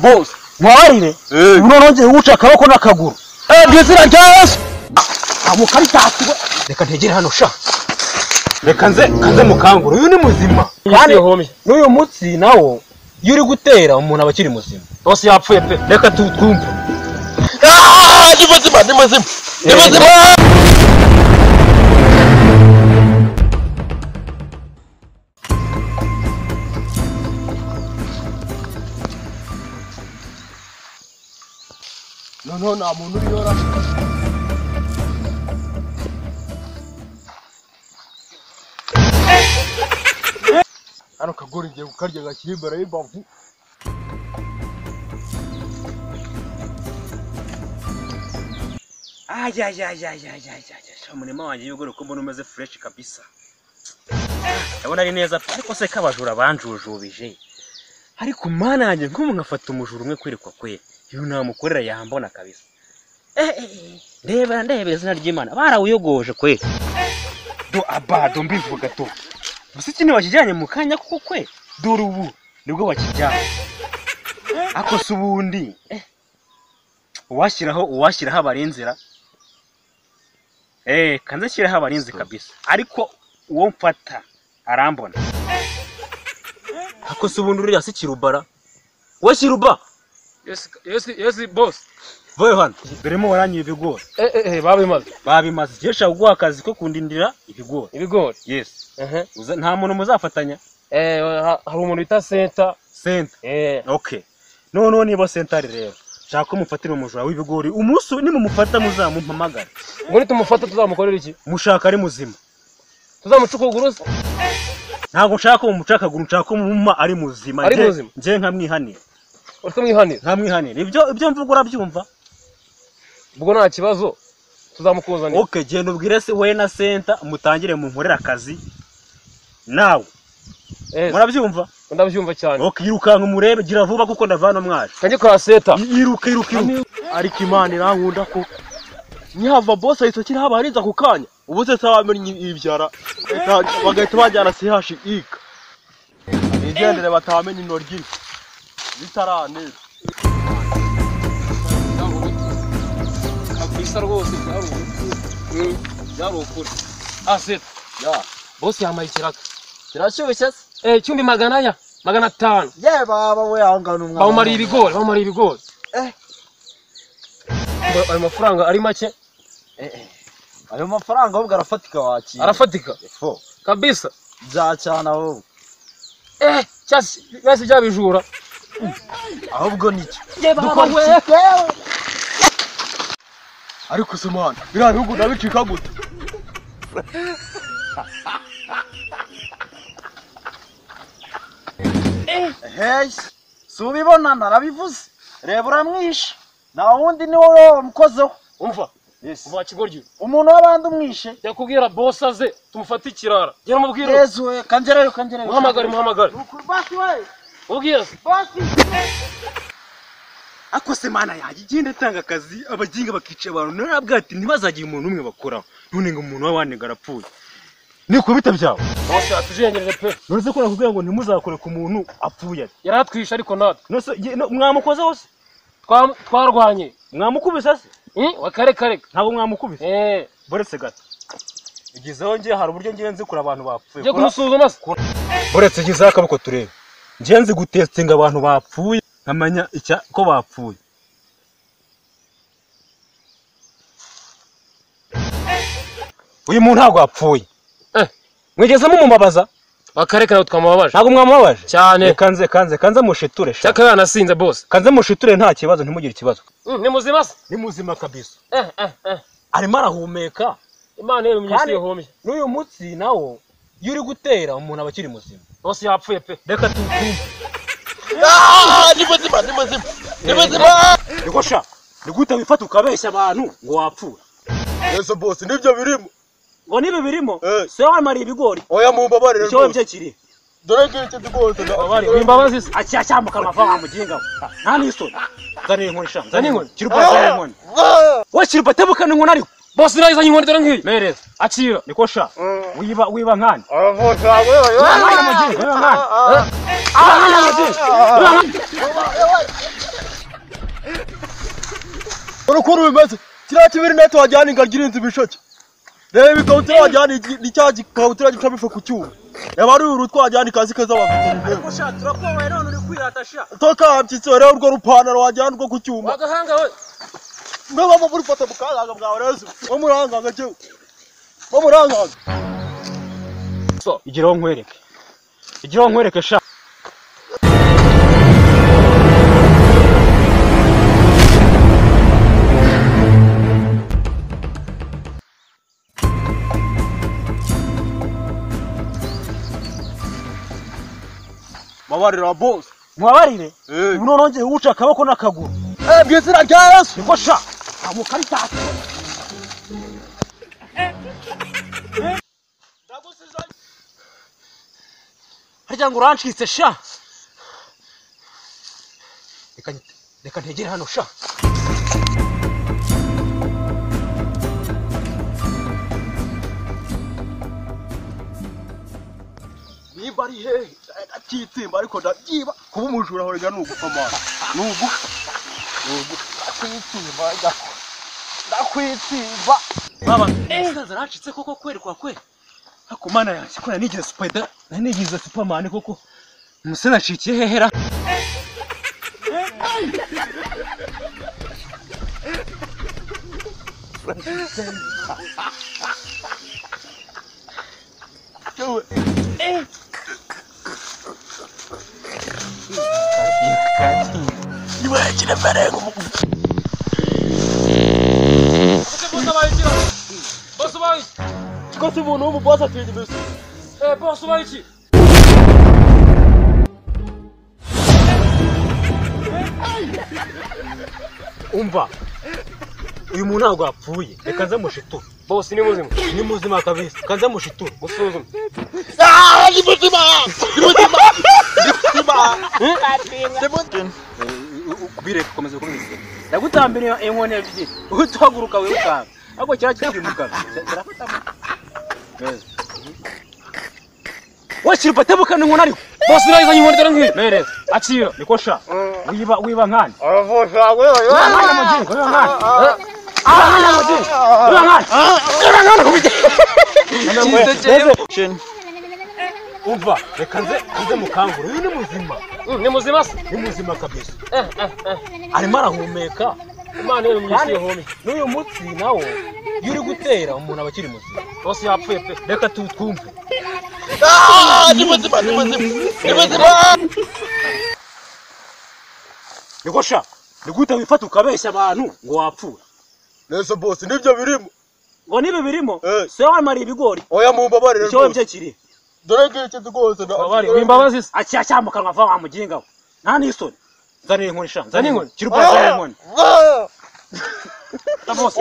boss mwarire uno nongeye uca akaboko n'akaguru ndizira ryase amukari tatuwe reka ntegere hano sha reka nze mukanguru uyu ni muzima kandi n'uyu mutsi nawo yuri gutera umuntu abakiri muzima bose yapfuye pe reka twumve ni muzima no nta muntu uri yora hano kagori ngiye kukarya gakiri imbere y'imbavu umurima wanjye y'ubugori uko mbona umeze fresh kabisa ndabona ari neza ariko se kabajura banjujubije ariko mana yanjye nk'umuntu afata umujura umwe kwerekwa kwera iyo namukorera yambona kabisa ndebera izina ry'Imana barawuyogoje kwera do mbivuga to musiki ni wakijyanye mu kanya kuko kwe dore ubu nibwo wakijyanye ako subundi uwashyiraho abarinzira kanze shyiraho abarinzi kabisa ariko uwo mfata arambona ako subundi uri hasi kirubara we kiruba yes boss voye hano beremo waranyiye ibigori babimaze cyesha uguha akazi ko kundindira ibigori yes nta muntu muzafatanya hari umuntu bita Center okay no niba Center rero shaka ko mufatira umujura w'ibigori umunsi ni mumufata muzamumpamagara ngo nitumufata tuzamukorera iki mushaka ari muzima tuzamucukuguruza ntago nshaka ko mumucakaguru nshaka ko mumuma ari muzima nje nkamwihanira nkamwihanira ibyo mvuga urabyumva ubwo nta kibazo tuzamukuzanira okay genda ubwire se we na Center mutangire mu nkorera akazi nawe murabyumva ndabyumva cyane okay irukanka umurebe gira vuba kuko ndavana mwaje kanjye kwa Center iruka ariko Imana irankunda ko nyava boss ahita kiri habarinza ku kanya ubu se sabamenye ibyara bagahita bajyana CHIK igendere batamenye inoryi bitaraneza kabisa rwose byarukuri Center boss yamaye ikiraka kirashyushye cyumbi 500 ye baba we angana umwana bamariye ibigori ayo mafaranga ari make ayo mafaranga ahubwo arafatika wakira arafatika kabisa byacyana ahubwo cyasi byabijura ahubwo nicyo ariko se mana biriya bihugu ndabicika gute subibona narabivuze reba uramwishe na wundi ni wowe mukozeho umva uva kigoryo umuntu w'abandi umwishe yakubwira boss aze tumufate ikirara gera mubwire yezu kangerero muhamagare ukurbasi we ubwire basi akose mana yaje gende tanga akazi abaginga bakice abantu narabwati ntibazagiye umuntu umwe bakoraho none ngo umuntu w'abandi garapfuye niko bitabyaho bose atujengereje pe none ko nakubwira ngo ntimuzakore ku muntu apfuye yaratwisha ariko natwe mwamukoze hose twarwanye mwamukubise se wakareka ntabwo mwamukubise boretse gato igizeho ngiye hari uburyo ngiye nzi kura abantu bapfuye je kumusuzuma boretse igizeho akaboko turebe ngiye nzi gutestinga abantu bapfuye nkamenya ko bapfuye uyu muntu ntabwo apfuye mwigeze mumubabaza wakareka twamababaje ntabwo mwamubabaje cyane kanze mushiture cyaka yanasinze boss kanze mushiture nta kibazo ntimugire ikibazo ni muzima se ni muzima kabisa arimo arahumeka Imana yero myisi yehomye n'uyu mutsi nawo yuri gutera umuntu abakiri muzima bose yapfuye pe reka twumve ni muzima nikosha nigute wifata ukabeshya abantu ngo wapfura Yeso boss nibyo birimo ngo nibe birimo se wamari ibigori oya mumbabarire cyo bye kiri dore gite rwose ndabari imbabazi se acyacyamuka amava wamuginga nta nisoni zane inkoni sha zane inkoni kirubata inkoni we kirubata inkoni ariko boss nayiza inkoni dore nkiyi mereza akira nikosha wiba nkani aravota wewe wiba nkani ukuntu bimeze kiriya kibiri neto wajyana ingaryi inzu ibisheke reba ikabutura wajyana ni cya gikabutura gica bife ku cyuma yaba ari uru twajyana ikazi keza bafite ushatura ko wawe none uri kwiratasha toka mpyitse rero urwo rupantaro wajyana urwo ku cyuma wagahanga we ngaba mu buri foto bukanga bwawe rero wo muranganga cyo wo muranganga so igiraho nkwereke sha mabarira boss mwabarire uno nongeye uca akaboko n'akaguru byizira rya Yesu niko sha amukarita harya ngo urancitse sha reka ntegere hano sha nimba ari hehe akitsimba ariko ndabyiba kuba umujura horega nugufa mwana nugufa ndakwitsimba baba saza racitse koko kweri kwa kweri akomana yanjye ko nanigize spider nanigize superman koko umusena acikiye hehera Imagine barenga boss bayi Kosi umuntu w'umuboss atije mbese boss bayi umva uyu muntu ntabwo yapfuye reka nze mushitura boss ni muzima kabisa kanze mushitura musuzume ni muzima kubire komeza komeza ndagutambira inkone ebyiri utaguruka we ukanga ahubwo cyara kiri mugabe wakiri batabukana inkone ariko boss irayizanye inkoni dore nk'iyi mereza akira niko sha wiba nkani aravosha wewe umva reka nze mukangura uyu ni muzima se ni muzima kabisa arimo arahumeka imana yo mwisi home n'uyu mutsi nawo iyo uri gutera umuntu aba akiri muzima boss yapfuye pe reka twumve ni muzima niko sha nigute wifata ukabeshya abantu ngo wapfuye nese boss nibyo birimo ngo nibi birimo se wamara ibigori oya mumbabarire cyo bye kiri dore ngiki rwose babari wimbabazi se acyamukanwa va wa muginga we nta n'isoni nzanire inkoni sha nzanire inkoni kirubwa inkoni boss